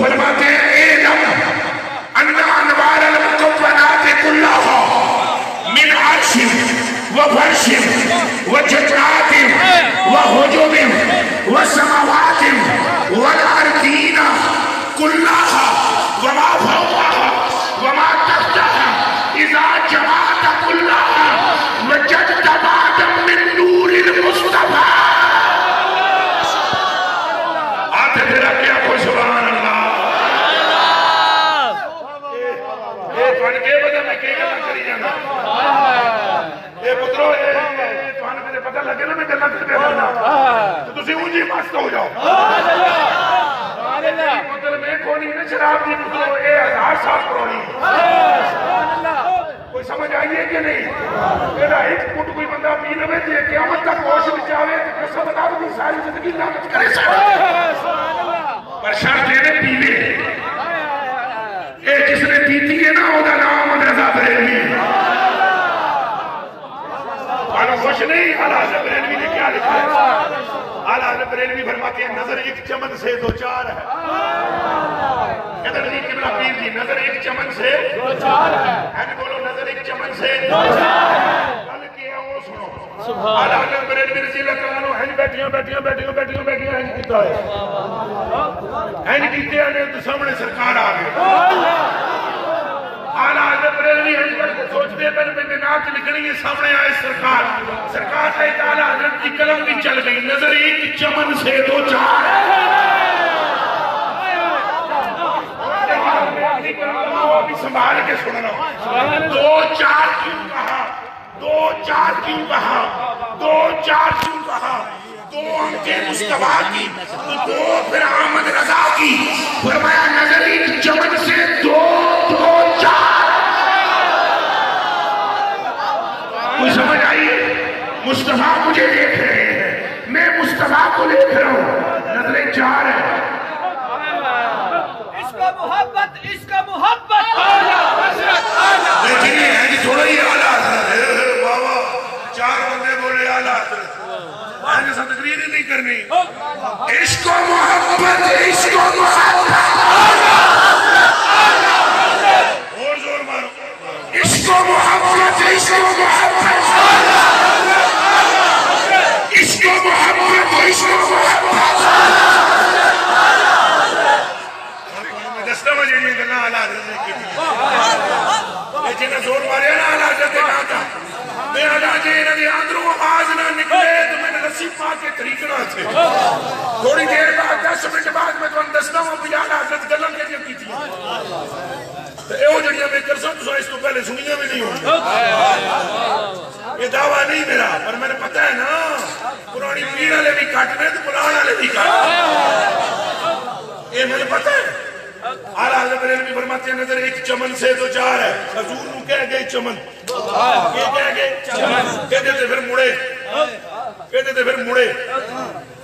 فرماتے ہیں اعلم ان انوار المکونات کلھا من عرش وفرش وجدرات وحجب وسماوات والارضین کلھا وما فوقها وما تحتها اذا جمعت کلھا وجدت بعدا من نور المصطفیٰ. آتے پھر کیا کو سبحان اللہ. اے تھوڑے کے بجے میں کے گلا کری جانا. اے پترو اے تھوڑے میرے پتہ لگے نا میں گلا کر دینا تو تسی اونجی مست ہو جاؤ. مطلب میں کونی نا شراب دی پترو اے 1000 سال پرانی. کوئی سمجھ آئیے کہ نہیں؟ میرا ایک پٹ کوئی بندہ پی لوے تھے قیامت تک ہوش میں جاوے تو قسم بتا دو ساری زندگی لعنت کرے پر شرط لینے پیلے. اے جس نے پیتی ہے نا وہ دا نام رضا بریلوی. آنا خوش نہیں اعلیٰ حضرت بریلوی نے کیا لکھا ہے؟ اعلیٰ حضرت بریلوی فرماتے ہیں نظر ایک چمن سے دو چار ہے. کہتے ہیں قبلہ پیر جی نظر ایک چمن سے دو چار ہے. ہے بولو نظر ایک چمن سے دو چار ہے. کل کیا وہ سنو اعلیٰ حضرت بریلوی رضی اللہ تعالیٰ عنہ بیٹھیاں کیتا ہے. ہن کیتے ہیں سامنے سرکار آ گئے. اعلیٰ حضرت بریلوی سوچتے پہلے نعت لکھنی ہے سامنے آئے سرکار. سرکار سے اعلیٰ حضرت کی قلم بھی چل گئی. نظر ایک چمن سے دو چار ہے. سنبھال کے سننا. دو چار کیوں کہا؟ دو چار کیوں کہا؟ دو چار کیوں کہا؟ دو آنکھیں مصطفیٰ کی دو پھر آمد رضا کی. فرمایا نظر ایک چمن سے دو چار. کوئی سمجھ آئی؟ مصطفیٰ مجھے دیکھ رہے ہیں میں مصطفیٰ کو دیکھ رہا ہوں. نظریں چار ہیں. محبت اس کا محبت لیکن یہ ہے کہ تھوڑا ہی اعلیٰ حضرت بابا 4 بندے بولے اعلیٰ حضرت آج ایسا تقریر ہی نہیں کرنی. عشق و محبت عشق و محبت اور زور مارو. عشق و محبت عشق و محبت عشق و محبت عشق و محبت. دستہ بجے میں گلنا اعلیٰ حضرت نے کی تھی. لیکن زور مارے نا اعلیٰ حضرت نے کہا تھا میں اعلیٰ جی انہوں نے اندروں آواز نہ نکلے تو میں نے رسی پا کے طریقنا تھے. تھوڑی دیر بعد 10 منٹ بعد میں تو دستہ ہوں بھی اعلیٰ حضرت گلن کے کی تھی. تو اے ہو جڑیاں میں کر سکتا اس کو پہلے سنیاں بھی نہیں ہوں. یہ دعویٰ نہیں میرا پر میں نے پتہ ہے نا پرانی پیڑ والے بھی کاٹنے تو پرانا والے بھی کاٹنے. یہ میں نے پتہ ہے. اعلیٰ حضرت بریلوی فرماتے ہیں نظر ایک چمن سے دو چار ہے. حضور نو کہہ گئے چمن. یہ کہہ گئے چمن. کہتے تھے پھر مڑے. کہتے تھے پھر مڑے.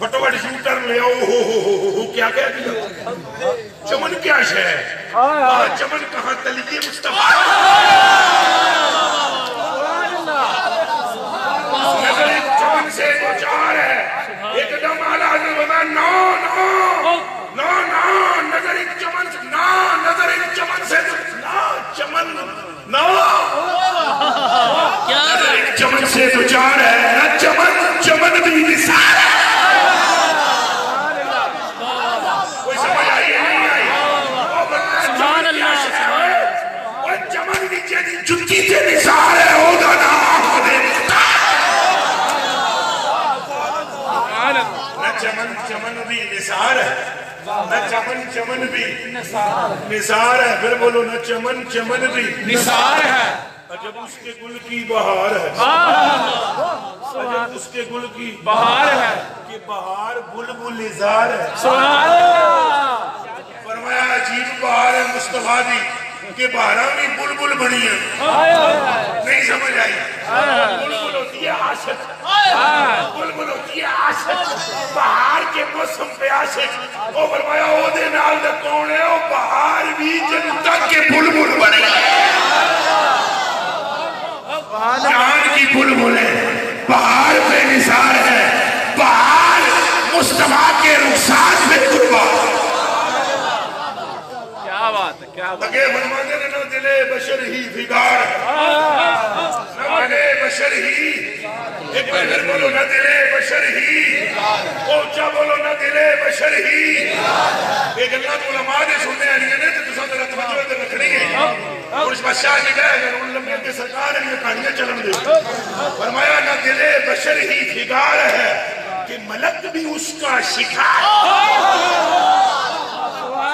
فٹوٹ شوٹر لے آؤ کیا کہہ گیا چمن کیا شے ہے؟ چمن کہاں تلیے مصطفیٰ. نظر ایک چمن سے دو چار ہے. ایک دم اعلیٰ حضرت فرمایا نو نظر ایک چمن سے نظر ایک چمن سے چمن نظر ایک چمن سے دو چار ہے. نہ چمن بھی نثار ہے. کوئی سمجھ آئی ہے نہیں آئی؟ وہ چمن نیچے دی جتی تے نثار ہے. او دا نام دے نہ چمن بھی نثار ہے. نہ چمن بھی نثار ہے. پھر بولو نہ چمن بھی نثار ہے. جب اس کے گل کی بہار ہے. جب اس کے گل کی بہار ہے کہ بہار بلبل اظہار ہے. فرمایا عجیب بہار ہے مصطفیٰ دی کہ بہاراں بھی بلبل بنی ہے. نہیں سمجھ آئی؟ بلبل ہوتی ہے عاشق. بلبل ہوتی ہے عاشق. بہار کے موسم پہ عاشق. وہ فرمایا او دے نال دے کون ہے؟ او بہار بھی جنتا کے بلبل بنی ہے. جان کی بلبل ہے. بہار پہ نثار ہے. بہار مصطفیٰ کے رخسار پہ قربان. اگے فرماتے ہیں نہ دل بشر ہی بگاڑ نہ دل بشر ہی ایک بار پھر بولو نہ دل بشر ہی اونچا بولو نہ دل بشر ہی ایک اللہ تو علماء دے سننے آنی ہے تو تسا تیرا توجہ دے رکھنی ہے اور اس بادشاہ کی گئے اگر ان لمبے کے سرکار نے کہانیاں چلن دے فرمایا نہ دل بشر ہی بگاڑ ہے کہ ملک بھی اس کا شکار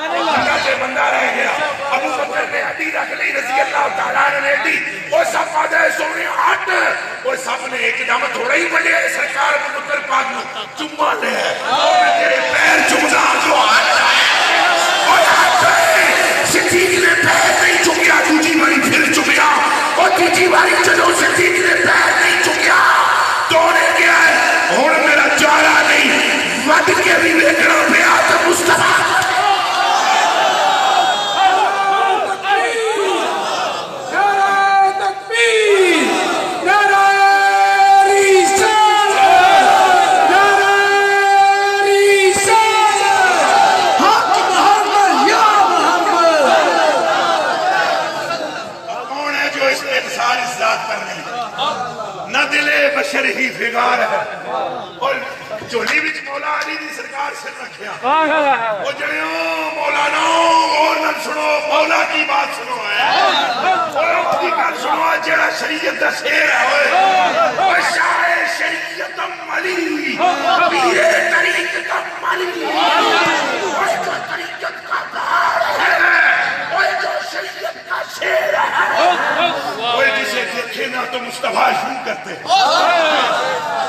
اللہ سے بندہ رہ گیا ابو بکر نے ہڈی رکھ لی رضی اللہ تعالیٰ نے ہڈی وہ سب آدھے سونے ہٹ وہ سب نے ایک دم تھوڑا ہی بڑھے سرکار ابو بکر پاک میں چمہ لے اور میں تیرے پیر چمزا جو ہٹ ہے اور ہٹ ہے صدیق نے پیر نہیں چکیا دوجی باری پھر چکیا اور تیجی باری چلو صدیق نے پیر نہیں چکیا توڑے گیا ہے اور میرا چارہ نہیں ود کے بھی لیکڑوں پہ آتا مصطفیٰ بشر ہی بگار ہے اور جولی بچ مولا علی دی سرکار سے رکھیا وہ جنہوں مولانا اور نہ سنو مولا کی بات سنو ہے اور اس کی بات سنو جڑا شریعت دا شیر ہے وہ شاہ شریعت علی پیر طریقت علی اس کا طریقت کا دار ہے وہ جو شریعت کا شیر ہے وہ جسے دیکھے نہ تو مصطفیٰ یوں کرتے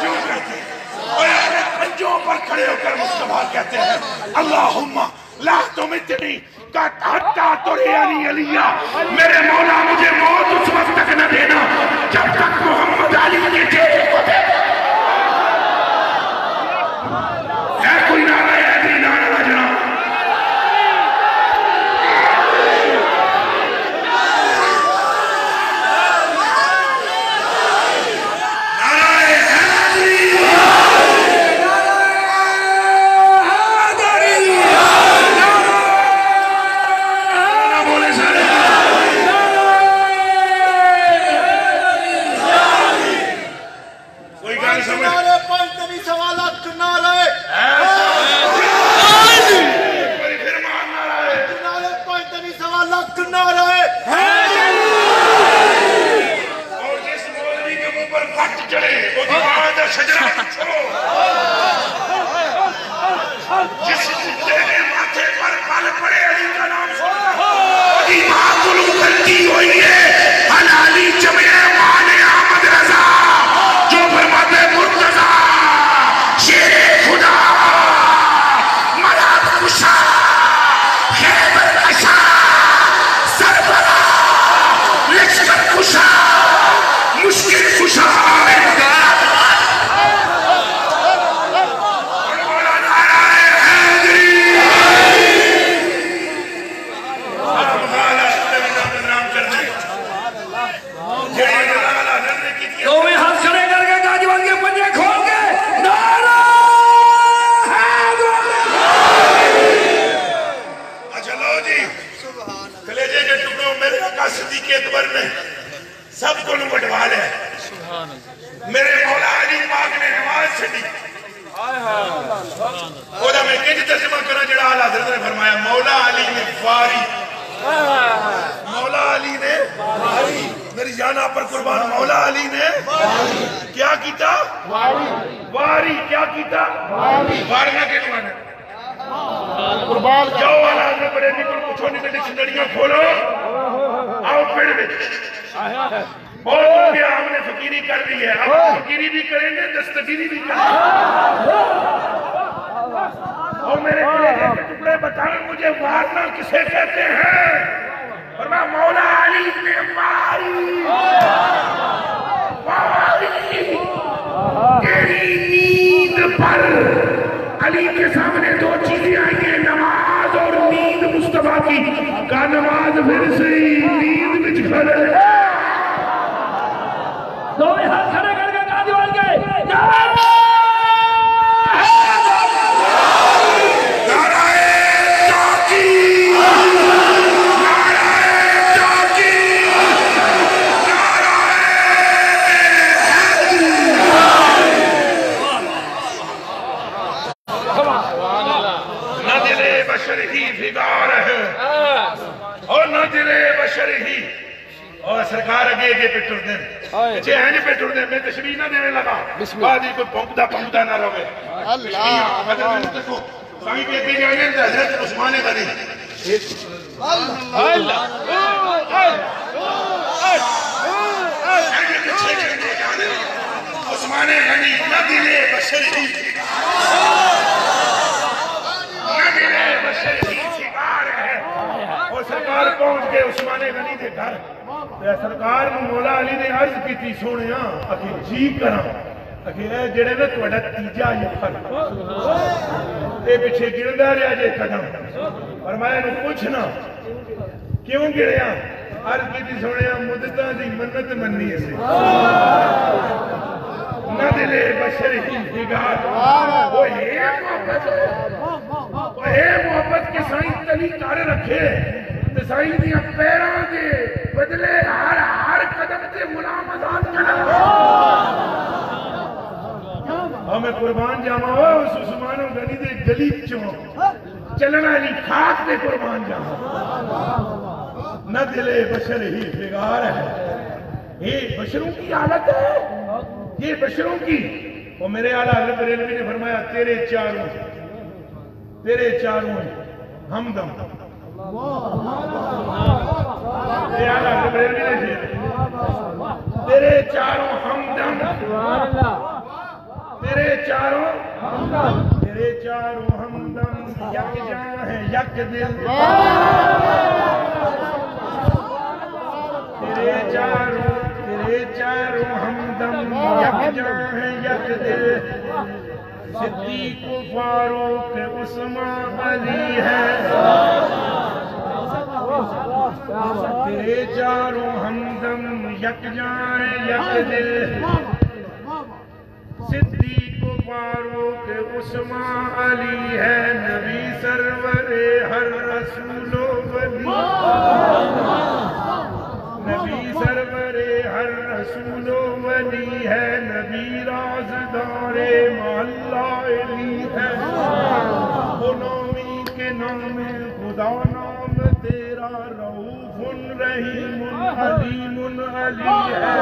یوں کرتے اور اپنے پنجوں پر کھڑے ہو کر مصطفیٰ کہتے ہیں اللہم لا تمتنی قد حتی تریانی علیہ میرے مولا مجھے موت اس وقت تک نہ دینا جب تک محمد علی کے چہرے کو دے ہے کوئی نعرہ ہے کوئی نعرہ جناب بشر ہی فگار ہے اور نہ دل بشر ہی اور سرکار اگے پہ ٹر دیں اچھے ہیں نہیں پہ ٹر دیں میں تشبیح نہ دینے لگا بعدی کوئی پونکدہ نہ رہے اللہ سائی کے اگے جانے حضرت عثمان غنی عثمان غنی نہ دل بشر ہی اور سرکار پہنچ کے عثمان غنی دے گھر سرکار مولا علی نے عرض کی تھی سونے اکھی جی کرا اکھی اے جڑے نے توڑا تیجا یہ فرق اے پیچھے گردہ رہا جے قدم فرمایا نو پوچھنا کیوں گریا عرض کی تھی سونے مدتہ دی منت مننی سے نہ دلے بشر ہی فگار وہ محبت کے سائیں تلی کارے رکھے تو سائیں دیا پیران دے بدلے ہر قدم تے ملامزات کرنا ہمیں قربان جاما ہو اس عثمان غنی دے گلی چوں چلنا علی خاک دے قربان جاما نہ دلے بشر ہی فگار ہے یہ بشروں کی حالت ہے یہ بشروں کی وہ میرے اعلیٰ حضرت بریلوی نے فرمایا تیرے چاروں ہمدم میرے اعلیٰ حضرت بریلوی نے شیر تیرے چاروں ہمدم تیرے چاروں ہمدم یک جاں ہے یک دل تیرے چاروں ہمدم یک جاں ہے یک دل صدیق و فاروق عثمان علی ہے تیرے چاروں ہمدم یک جاں ہے یک دل صدیق و فاروق عثمان علی ہے نبی سرور ہر رسول و ولی نبی سرور ہر رسول و ولی ہے نبی رازدار محلہ علی ہے وہ نامی کے نام خدا نام تیرا رؤوف رحیم حلیم علی ہے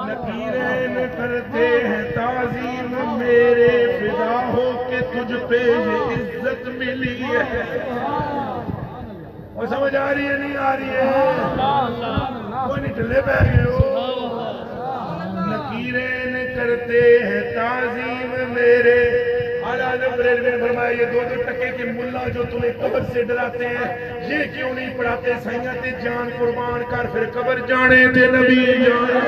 نکیرین کرتے ہیں تعظیم میرے فدا ہو کہ تجھ پہ یہ عزت ملی ہے اور سمجھ آ رہی ہے نہیں آ رہی ہے کوئی نہیں ٹھلے پہ گئے ہو نکیرین کرتے ہیں تعظیم میرے اعلیٰ حضرت بریلوی نے فرمایا یہ دو ٹکے کے ملا جو تمہیں قبر سے ڈراتے ہیں یہ کیوں نہیں پڑھاتے سیاں تے جان قربان کر پھر قبر جانے تے نبی جانے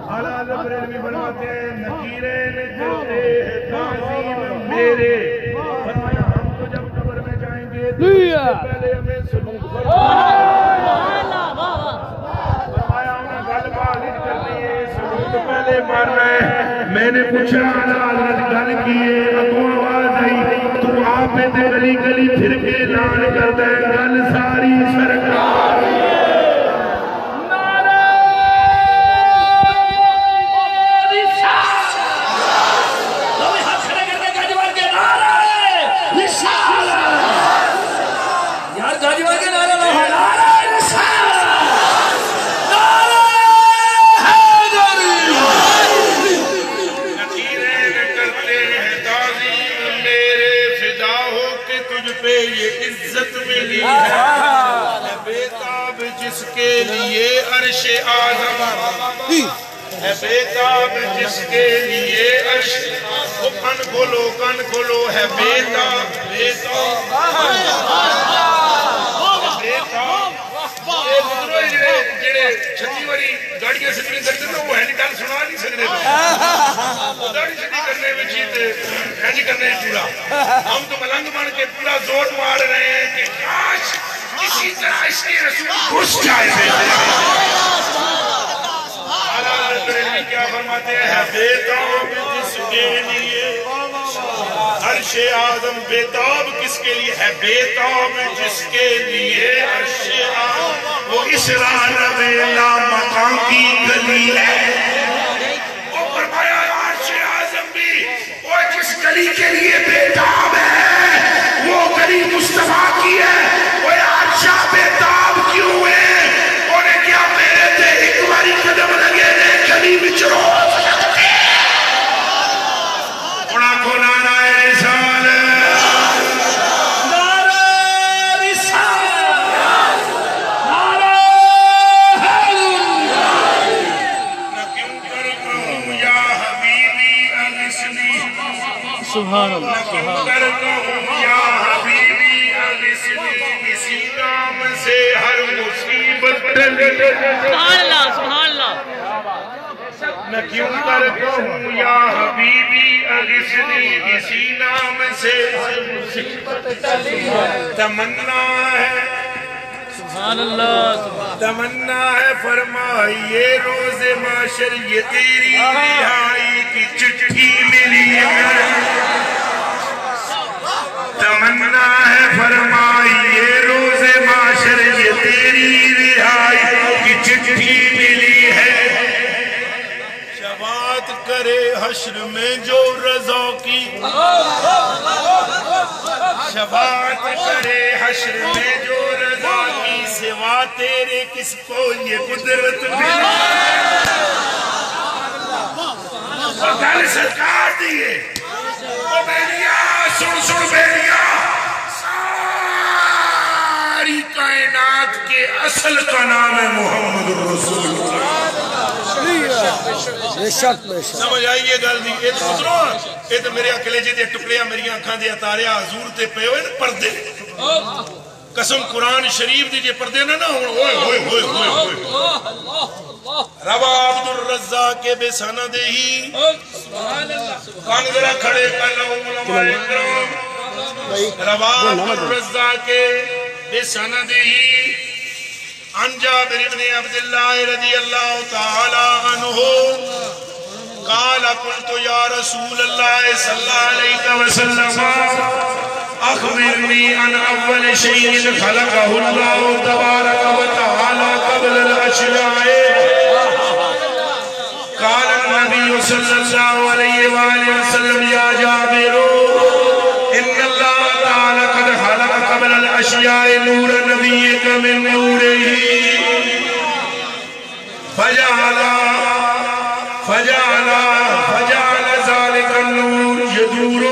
اعلیٰ حضرت بریلوی فرماتے ہیں نکیرین کرتے ہیں تعظیم میرے فرمایا ہم تو جب قبر میں جائیں گے تو پہلے ہمیں سلوک فرمایا انہیں گل بالغ کرنی ہے سلوک پہلے مارنا ہے میں نے پوچھا حضرت گل کیے اگوں آواز آئی تو آپ تے گلی گلی پھر کے اعلان کرتا ہے گل ساری سرکار جس کے لیے عرش اعظم ہے بیتاب جس کے لیے عرش وہ کن کھولو ہے بیتاب جڑے چھتی والی گاڑیاں سٹنی کرتے ہیں وہ ہینڈ گل سنا نہیں سکتے گاڑی سٹنی کرنے میں چیز ہینڈ کرنے پورا ہم تو ملنگ بن کے پورا زور مار رہے ہیں کہ کاش کسی طرح اس کے رسول گھس جائے بریلوی کیا فرماتے ہیں بیتاب جس کے لیے عرش اعظم بیتاب کس کے لیے ہے بیتاب جس کے لیے عرش اعظم وہ اسرار ویلا مقام کی گلی ہے وہ فرمایا عرش اعظم بھی وہ جس گلی کے سبحان اللہ کیوں کرتا ہوں یا حبیبی اغثنی کسی نام سے ہر مصیبت ٹلے سبحان اللہ سبحان اللہ میں کیوں کرتا ہوں یا حبیبی اغثنی کسی نام سے ہر مصیبت ٹلے تمنا ہے سبحان اللہ تمنا ہے فرمائیے روز معاشر یہ تیری رہائی کی چٹھی ملی ہے تمنا ہے فرمائیے روز معاشر یہ تیری رہائی کی چٹھی ملی ہے شفاعت کرے حشر میں جو رضا کی شفاعت کرے حشر میں جو رضا کی سوا تیرے کس کو یہ قدرت ملی اور گل سرکار دیئے او بیلیا سن بیلیا ساری کائنات کے اصل کا نام ہے محمد رسول اللہ سمجھ آئیے گل دی یہ تو سنو یہ تو میرے کلیجے دے ٹکڑیاں میری آنکھاں دے اتارے حضور تے پے ہوئے نا پردے قسم قرآن شریف دی جے پردے نا ہوئے ہوئے ہوئے ہوئے روا عبد الرزاق کے بے سانہ دے ہی کان ذرا کھڑے کلو علماء اکرام روا عبد الرزاق کے بے سانہ دے ہی عن جابر بن عبداللہ رضی اللہ تعالی عنہ قال قلت یا رسول اللہ صلی اللہ علیہ وسلم اخبرنی عن اول شیء خلقہ اللہ تبارک و تعالی قبل الاشیاء قال النبی صلی اللہ علیہ وآلہ وسلم یا جابر ان اللہ تعالی قد خلق قبل الاشیاء نور نبیک من نورہ فجعل ذلك النور يدور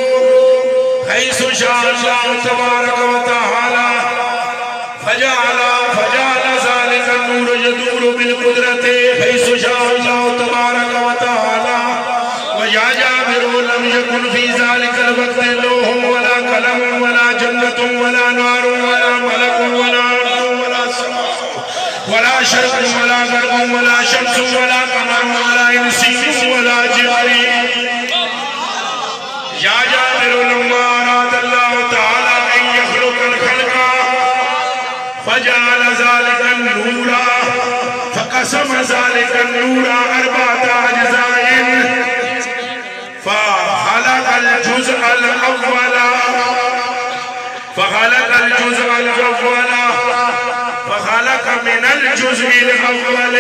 حيث شاء الله تبارك وتعالى فجعل ذلك النور يدور بالقدرة حيث شاء الله تبارك وتعالى ويا جابر لم يكن في ذلك الوقت لوح ولا قلم ولا جنة ولا نار ولا ملك ولا أرض ولا سماء ولا شرق ولا غرب ولا شمس ولا قمر ولا انس ولا جبريل يا جابر لما أراد الله تعالى أن يخلق الخلق فجعل ذلك النور فقسم ذلك النور أربعة أجزاء فخلق الجزء الأول فخلق من الجزء الأول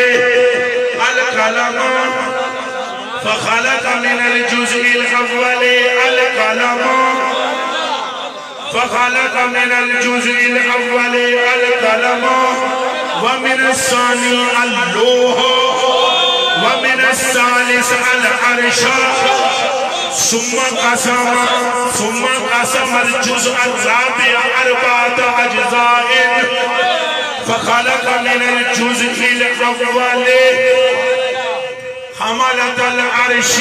القلم فخلق من الجزء الأول القلم فخلق من الجزء الأول القلم ومن الثاني اللوح ومن الثالث العرش ثم قسم الجزء الرابع أربعة أجزاء فخلق من الجزء الأول حملة العرش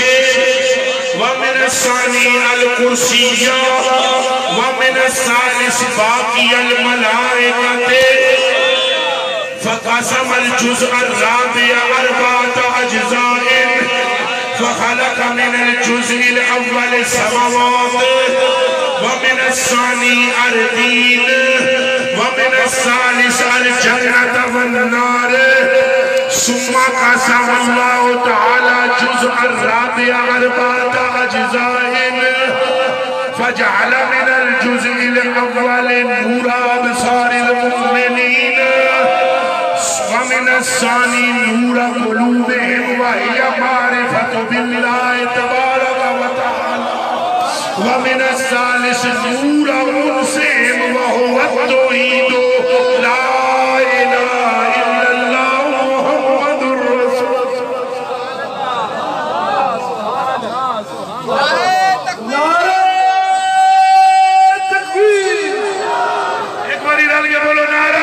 ومن الثاني الكرسي ومن الثالث باقي الملائكة فقسم الجزء الرابع أربعة أجزاء فخلق من الجزء الأول السماوات ومن الثاني أرضين ومن الثالث الجنة والنار ثم قسم الله تعالى الجزء الرابع أربعة أجزاء فجعل من الجزء الأول نور أبصار المؤمنين ومن الثاني نور قلوبهم وهي معرفة بالله تبارك وتعالى ومن الثالث نور أنسهم وهو التوحيد لا إله إلا الله محمد رسول نعرہ تکبیر ایک باری ڈال کے بولو نعرہ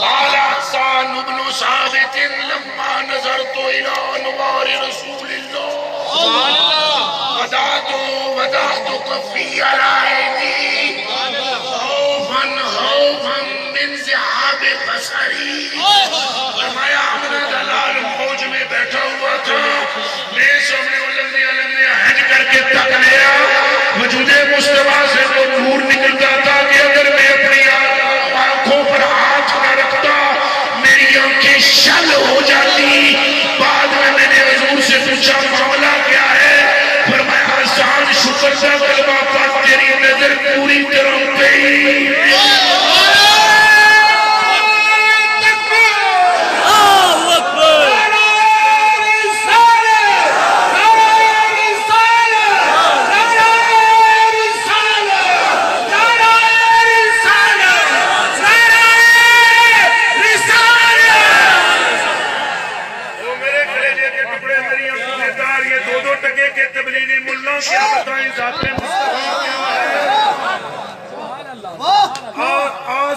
قال حسان بن ثابت لما نظرت إلى أنوار رسول الله وضعت كفي على عيني خوفا من ذهاب بصري فرمایا اپنا دلال فوج میں بیٹھا ہوا تھا میں سامنے لمبے حج کر کے تک لیا وجود مصطفیٰ سے تو نور نکلتا تھا کہ اگر میں اپنی آنکھوں پر ہاتھ نہ رکھتا میری آنکھیں شل ہو جاتی بعد میں نے حضور سے پوچھا معاملہ کیا ہے فرمایا حسان شکر سے کلمہ پاک تیری نظر پوری طرح گئی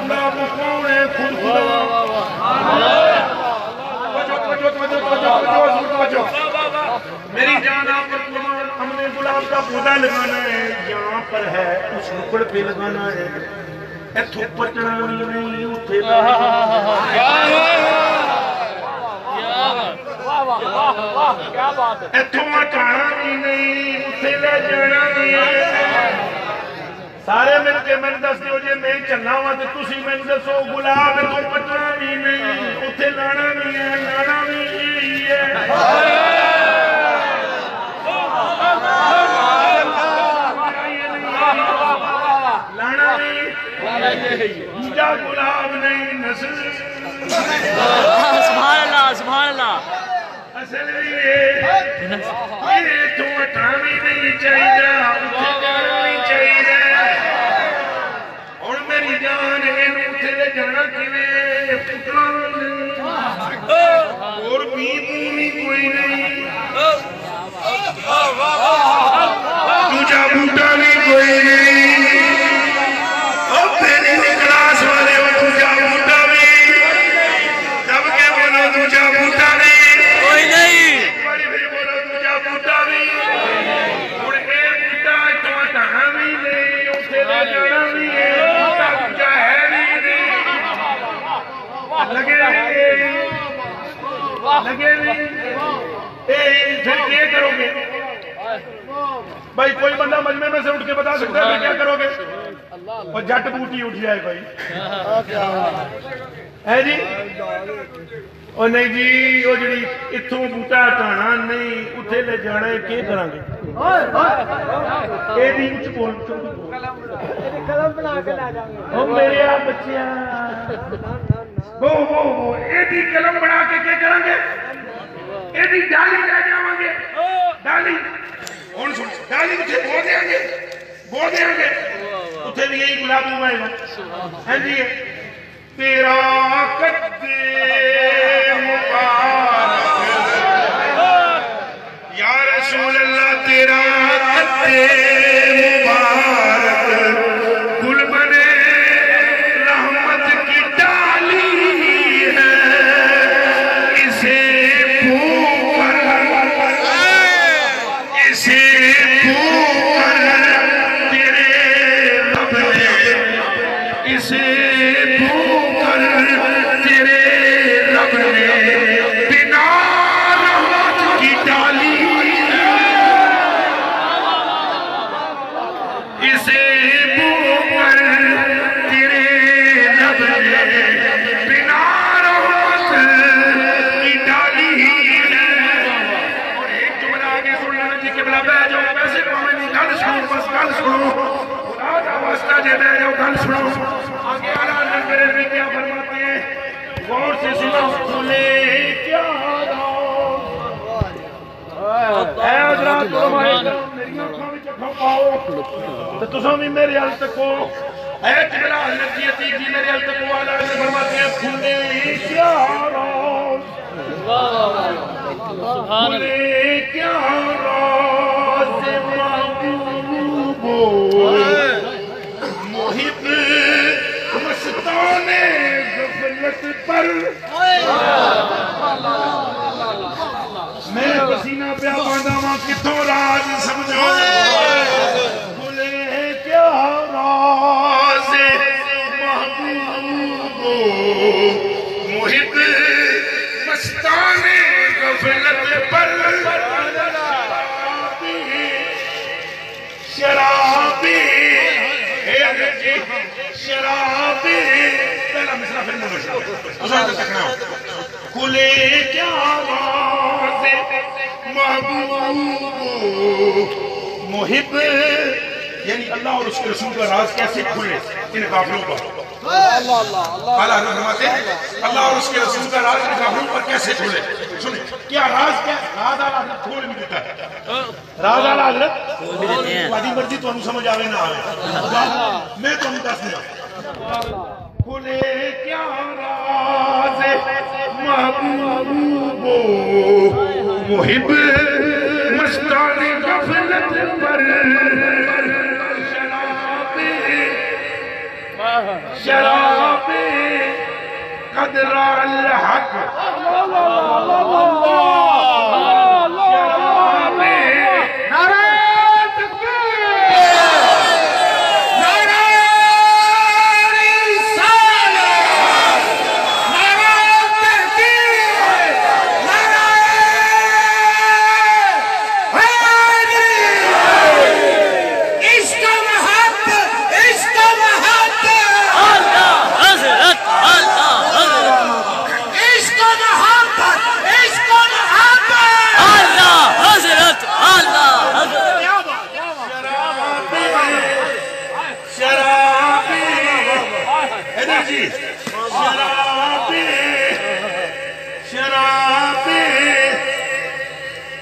اللہ کو کون ہے خود خدا میری جان آپ پر ہم نے گلاب کا پودا لگانا ہے یہاں پر ہے اس نکڑ پہ لگانا ہے ایتھوں پچنا نہیں اتھے ایتھوں ہٹانا بھی نہیں اتھے لے جانا بھی ہے سارے مل کے میں دس دیو جے میں چلنا ہوا تو تسی میں دسو گلاب تو پچنا بھی نہیں اتھے لانا بھی ہے لانا بھی ہے لانا بھی دوجا گلاب نہیں نسل سبحان اللہ سبحان اللہ اصل یہ تو ہٹانی نہیں چاہیے اتھے جانا نہیں چاہیے اور میری جان اتھے لے جانا کیویں پتلا نہیں اور بھی کوئی نہیں دوجا بوٹا بھی کوئی نہیں اور پہلی کلاس والے دوجا بوٹا بھی جب کہ بولو دوجا بوٹا بھی کوئی نہیں بڑی بھی بولو دوجا بوٹا بھی اور ایک بوٹا تو ہٹانا بھی نہیں اتھے لے جانا بھی ہے بوٹا دوجا ہے بھی نہیں لگے نہیں پھر کیا کرو گے بھائی کوئی بندہ مجمع میں سے اٹھ کے بتا سکتا ہے کیا کرو گے اور جٹ بوٹی اٹھ جائے بھائی ہے جی اور نہیں جی وہ جڑی اتھوں بوٹا ہٹانا نہیں اتھے لے جانا ہے کیا کریں گے اے دی اچھ بول قلم بنا کے لا جائیں گے او میرے آپ بچیاں وہ اے دی قلم بنا کے کیا کریں گے اے دی ڈالی لے جاؤں گے ڈالی کون سن ڈالی اتھے بول دیں گے اتھے بھی یہی گلاب ہوئے گا ہے جی تیرا قد مبارک یا رسول اللہ تیرا قد مبارک گل بنے رحمت کی ڈالی ہے اسے آگے آلہ نظر میں کیا فرماتے ہیں غور سے سنا کھلے کیا اے حضرات تمہارے میری آنکھوں میں چکھوں پاؤ تو تسوں بھی میرے حال تکو اے جبلا حضرت کی عتیق میرے حال تکو آلہ نظر فرماتے ہیں کھلے کیا کھلے کیا راز محبوبو محب مستان غفلت پر میں پسینہ پیا پاندہ ماں کتوں راز سمجھو بھولے کیا راز محبوبو محب مستان غفلت پر شرابی شرابی پہلا مصرع پھر منشا اسے تکنا کھلے کیا راز محبوب محب یعنی اللہ اور اس کے رسول کا راز کیسے کھلے ان کافروں پر اعلیٰ حضرت فرماتے ہیں اللہ اور اس کے رسول کا راز ان کافروں پر کیسے کھلے سنیں کیا راز کیا راز اعلیٰ حضرت کھول بھی دیتا ہے راز اعلیٰ حضرت وادی مرضی تو ہم سمجھ آوے نہ آوے میں تو ہم دس دیا کھلے کیا راز محبوب محب مستان غفلت پر شراب قدر الحق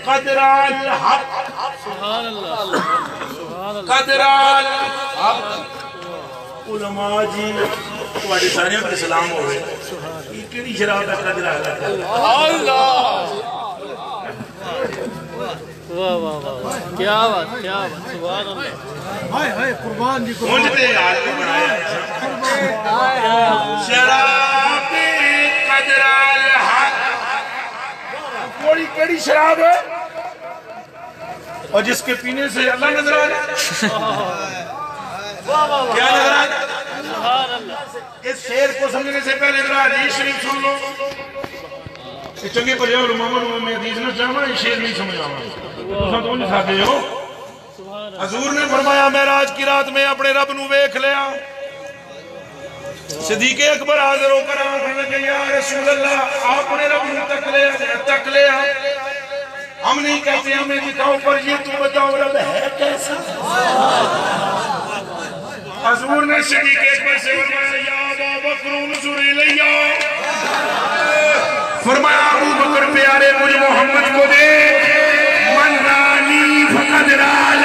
قدر الحق سبحان اللہ قدر الحق علماء جی تواڈے سارے تے سلام ہوے یہ کیڑی شراب دا قدر ہے اللہ واہ واہ واہ کیا بات سبحان اللہ ہائے ہائے قربان جی مجھ تے یار کو بنایا شراب قدر الحق کوئی کیڑی شراب ہے اور جس کے پینے سے اللہ نظر آ جائے کیا نظر آ جائے اس شعر کو سمجھنے سے پہلے ذرا حدیث شریف سن لو یہ چنگے پر جاؤ محمد میں حدیث نہ چاہوں یہ شعر نہیں سمجھ آؤں تو تو نہیں ساتھے ہو حضور نے فرمایا معراج کی رات میں اپنے رب نو ویکھ لیا صدیق اکبر حاضر ہو کر آنکھ لگے یا رسول اللہ اپنے رب نو تک لیا ہم نہیں کہتے ہمیں دکھاؤ پر یہ تو بتاؤ رب ہے کیسا حضور نے صدیق اکبر سے فرمایا یا ابا بکر انظر الیہ فرمایا ابو بکر پیارے مجھ محمد کو دے من رانی فقد رال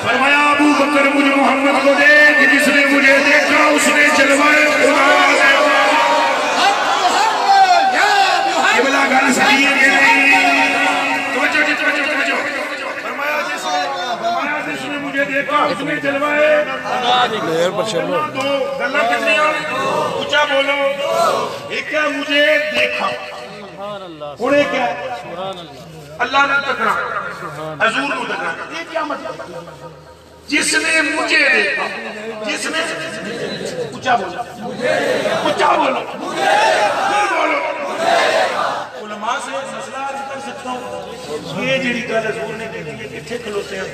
فرمایا ابو بکر مجھ محمد کو دے کہ جس نے مجھے دیکھا اس نے جلوائے خدا یہ بلا گانا صحیح ہے کہ نہیں توجہ فرمایا جس نے مجھے دیکھا اس نے جلوائے دو گلہ کتنی آنے اچھا بولو ایک کیا مجھے دیکھا انہیں کیا اللہ نے تکرا حضور کو تکرا یہ کیا مطلب جس نے مجھے دیکھا جس نے اچھا بولو اچھا بولو بولو علماء سے مسئلہ عرض کر سکتا ہوں یہ جڑی گل حضور نے کہی ہے کتھے کھلوتے ہیں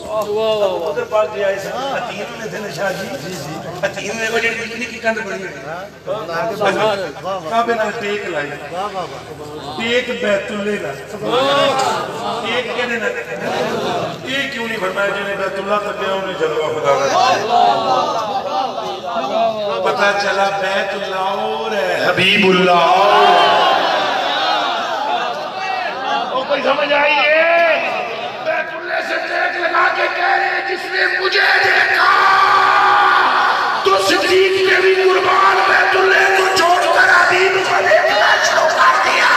ادھر پاک جی آئے سن حتیم میں تھے نشاہ جی حتیم میں وہ جڑی بجلی کی کند پڑی ہے کعبے نال ٹیک لائی ٹیک بیت اللہ کا ٹیک کہنے نہ یہ کیوں نہیں فرمایا جنہیں بیت اللہ تک گیا انہیں جلوہ خدا کا پتہ چلا بیت اللہ اور ہے حبیب اللہ وہ کوئی سمجھ آئیے بیت اللہ سے ٹیک لگا کے کہہ رہے ہیں جس نے مجھے دیکھا تو صدیق کے بھی قربان بیت اللہ کو چھوڑ کر حبیب کو دیکھنا شروع کر دیا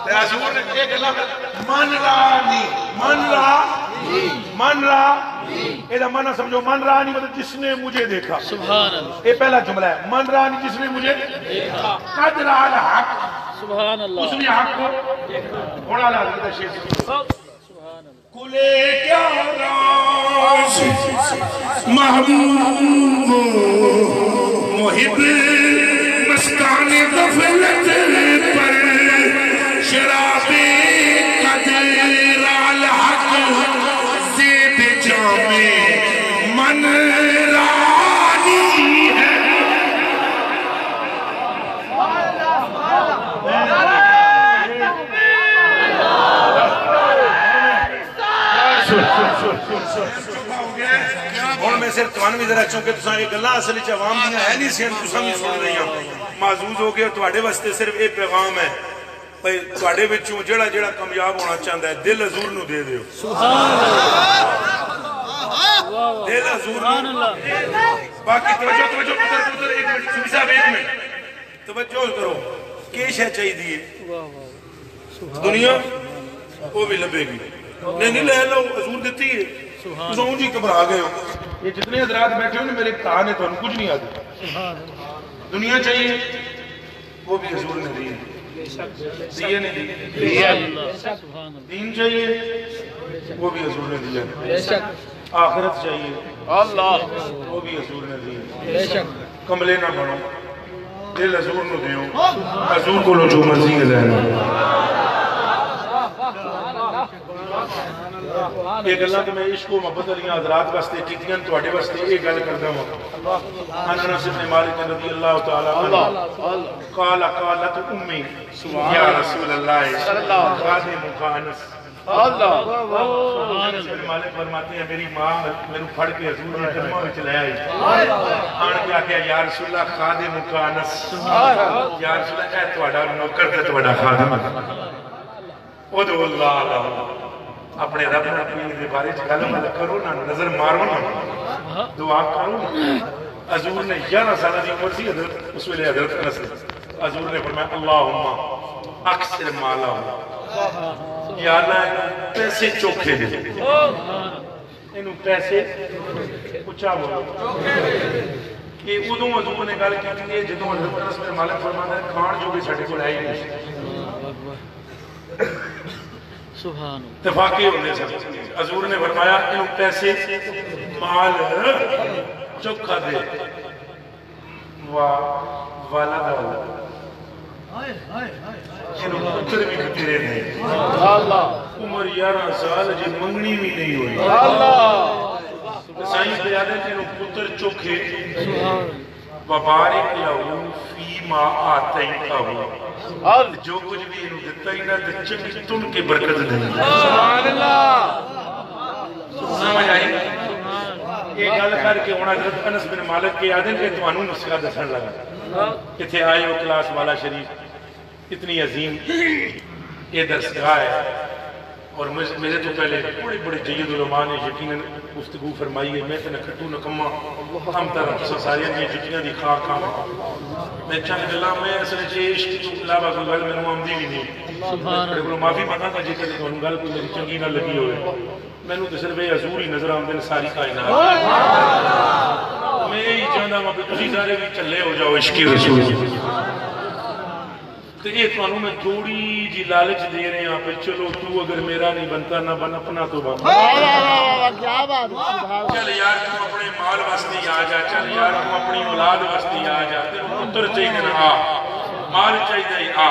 حضور نے ایک لفظ من رانی ایدہ معنی سمجھو من رانی مطلب جس نے مجھے دیکھا سبحان اللہ یہ پہلا جملہ ہے من رانی جس نے مجھے دیکھا قدر الحق سبحان اللہ اس نے حق کو ہونا لازم ہے شیخ کلے کیا راز محبوب محب مستان غفلت پر شراب قدر الحق زیب جامع من رانی ہے اور میں صرف توانوی ذرا چونکہ تساں ایک اللہ اصلی چوام دیا ہے نہیں سین تساں بھی سن رہی ہیں معزوز ہو گئے توڑے واسطے صرف ایک پیغام ہے بھئی توڑے بچوں جڑا کامیاب ہونا چاہتا ہے دل حضور نو دے دیو دل حضور نو باقی توجہ پتر ایک منٹ سبھی صاحب ایک منٹ توجہ کرو کیش ہے چاہی دیئے دنیا وہ بھی لبے گی نہیں لے لو حضور دیتی ہے تسوں جی گھبرا گئے ہو یہ جتنے حضرات بیٹھے ہو نا میرے بھرا نے تھانوں کچھ نہیں آتا دنیا چاہیے وہ بھی حضور نے دی دیے نہیں دی دین چاہیے وہ بھی حضور نے دیا آخرت چاہیے اللہ وہ بھی حضور نے دی کملے نہ بنو دل حضور نو دیو حضور کو لو جو مرضی ہے لینا ایک اللہ کہ میں عشق و محبت علیہ حضرات واسطے کیتیاں تو اڑے واسطے ایک گل کردا ہوں انس بن مالک رضی اللہ تعالی عنہ قالت امی یا رسول اللہ صلی اللہ علیہ وسلم اللہ مالک فرماتے ہیں میری ماں میرے پھڑ کے حضور نے خدمہ میں چلایا ہے آن کے آکھیا یا رسول اللہ خادم کا انس یا رسول اللہ اے تواڈا نوکر تے تواڈا خادم ادعو اللہ اپنے رب نے اپنی دے بارے گل مل کرو نا نظر مارو نا دعا کرو حضور نے 11 سال دی عمر سی حضرت اس ویلے حضرت انس حضور نے فرمایا اللہم اکثر مالا یا اللہ پیسے چوکھے دے انہوں پیسے اچھا بولو کہ ادھوں حضور نے گل کی کہ جدوں حضرت انس بن مالک فرماتا ہے کھان جو بھی ساڈے کول آئی نہیں اتفاقی ہوندے سن حضور نے فرمایا انہوں پیسے مال چوکھا دے والا دا جنہوں پتر بھی بتیرے نہیں عمر 11 سال جی منگنی بھی نہیں ہوئی سائیں بیادے جنہوں پتر چوکھے وبارک لہو فی ما آتیتا ہو جو کچھ بھی انہوں دیتا ہی نہ چکی تن کے برکت دیں سبحان اللہ سمجھ آئی ایک گل کر کے ہونا حضرت انس بن مالک کے آدھیں کہ توانوں نسخہ دسن لگا کہ تھے آئے ہو کلاس والا شریف اتنی عظیم یہ درسگاہ ہے اور میرے تو پہلے بڑے بڑے جید علماء نے یقیناً گفتگو فرمائی ہے میں تنہ کھٹو نکمہ ہم طرح ساریاں دی جتیاں دی خواہ کام میں چاہنے اللہ میں اصل عشق تو علاوہ کوئی گل میں آمدی بھی نہیں بڑے بڑے معافی مانا تھا جی کہ انہوں گل کوئی میری چنگی نہ لگی ہوئے میں نے تو صرف حضور ہی نظر آمدن ساری کائنات میں یہی چاہتا ہوں کہ تسی سارے بھی چلے ہو جاؤ عشقی رسول تو یہ تو انہوں میں تھوڑی جی لالچ دے رہے ہیں پہ چلو تو اگر میرا نہیں بنتا نہ بن اپنا تو بن چل یار تم اپنے مال واسطے آ جا چل یار تم اپنی اولاد واسطے آ جا تیرے پتر چاہیے نہ آ مال چاہیے آ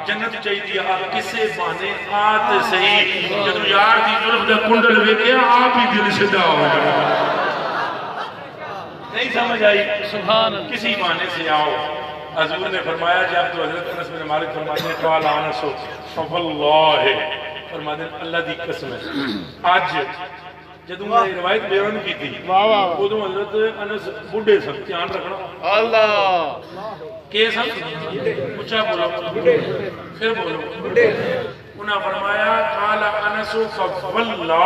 جنت چاہیے آ کسے بانے آتے صحیح جدو یار دی ظلم دا کنڈل ویکیا آپ ہی دل صدا ہو جائے نہیں سمجھ آئی سبحان کسی بانے سے آؤ حضور نے فرمایا جب تو حضرت انس بن مالک فرماتے ہیں قال انس فواللہ فرماتے ہیں اللہ دی قسم ہے آج جدوں میں روایت بیان کی تھی ادوں حضرت انس بڈھے سن دھیان رکھنا اللہ کے سن اونچا بولو پھر بولو انہاں فرمایا قال انس فواللہ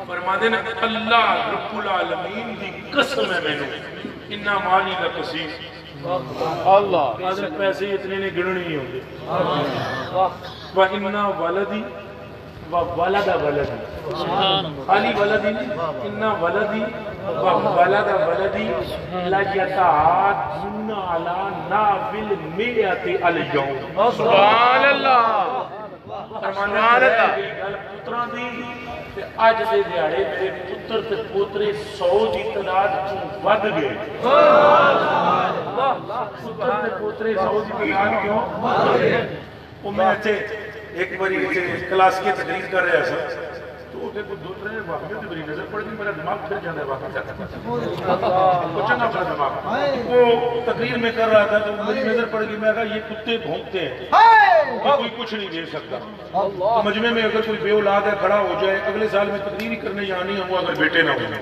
فرماتے ہیں اللہ رب العالمین دی قسم ہے میں نے انہا مالی لکسیم اللہ حضرت پیسے اتنے نے گڑنے ہی ہوں گے وَإِنَّا وَلَدِي وَوَلَدَ وَلَدِي خالی ولدی انہا ولدی وَوَلَدَ وَلَدِي لَيَتَعَادُونَ عَلَى نَابِلْ مِئَةِ الْيَوْمِ سبحان اللہ فرمانے گل پتران دی آج دے دیاڑے میرے پتر تے پوترے 100 دی تعداد کیوں ود گئے پتر تے پوترے 100 دی تعداد کیوں ود گئے وہ میں اچھے ایک باری کلاس کی تقریر کر رہا سا تو وہ دیکھو دوسرے واقعی دی بری نظر پڑ گئی میرا دماغ پھر جانا ہے واقعی وہ چنگا پڑا دماغ وہ تقریر میں کر رہا تھا تو میری نظر پڑ گئی میں کہا یہ کتے بھونکتے ہیں کوئی کچھ نہیں دے سکتا تو مجمع میں اگر کوئی بے اولاد ہے کھڑا ہو جائے اگلے سال میں تقریر کرنے یہاں نہیں ہوں اگر بیٹے نہ ہوں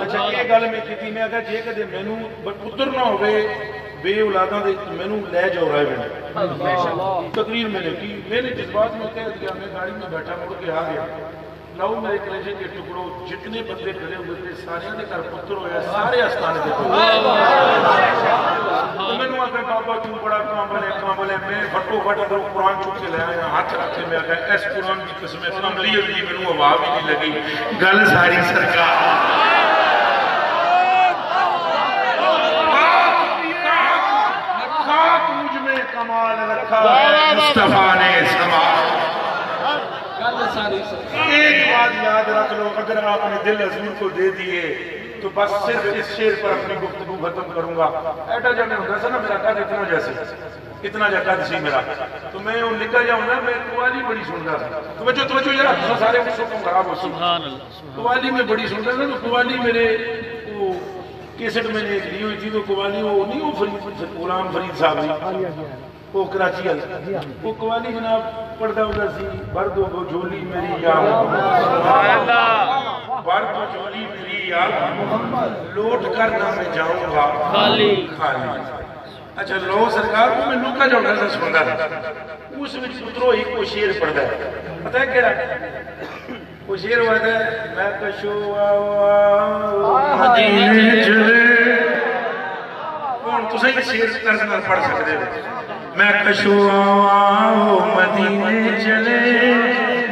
اچھا یہ گل میں کی میں اگر جے کدے مینوں پتر نہ ہوئے بے اولاداں دے مینوں لے جاؤ رائے میں تقریر میں نے کی میں نے جذبات میں کہہ دیا میں گاڑی میں بیٹھا مڑ کے آ گیا لو میرے کلیجے کے ٹکڑوں جتنے بندے کھڑے ہوئے تھے سارے دے گھر پتر ہویا سارے آستانے دے مینوں آکھے بابا تو بڑا کامل ہے میں فٹو فٹ ادھر قرآن چک کے لے آیا ہاتھ رکھے میں آکھا اس قرآن کی قسم کملی ہوئی مینوں ہوا بھی نہیں لگی گل ساری سرکار مجھ میں کمال رکھا مصطفیٰ نے سمال ایک بات یاد رکھ لو اگر آپ نے دل حضور کو دے دیے تو بس صرف اس شعر پر اپنی گفتگو ختم کروں گا ایٹا جانے ہوتا سا نا میرا قد اتنا جیسے اتنا جا قد سی میرا تو میں وہ نکل جاؤں نا میں قوالی بڑی سنتا تھا توجہ یار سارے سکم خراب ہو سکتا قوالی میں بڑی سنتا تھا تو قوالی میرے وہ کیسٹ میں نے لی ہوئی تھی تو قوالی وہ نہیں وہ غلام فرید صاحب وہ کراچی وہ قوالی جناب پڑھتا ہوتا سی بھر دو جھولی میری یا بھر دو جھولی میری یا لوٹ کر نہ میں جاؤں گا خالی اچھا لو سرکار کو میں لوکا جاؤں گا سنتا تھا اس میں اترو ہی کوئی شیر پڑھتا ہے پتہ ہے کہڑا وہ شیر پڑھتا ہے میں کشو مدینے چلے کون تو صحیح شیر طرز میں پڑھ سکتے ہیں میں کشو آؤ مدینے چلے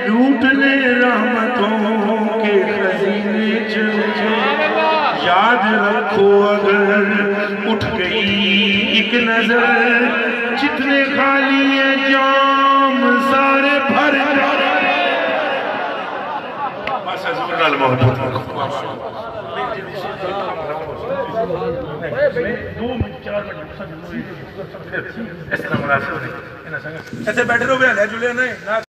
لوٹنے رحمتوں کے خزینے چلے یاد رکھو اگر اٹھ گئی ایک نظر جتنے خالی ہیں جام سارے بھر جائے بس حضور نال محبت دو منٹ چار منٹ اس طرح مناسب نہیں ایسے بیٹھے رہو گے جلے نہیں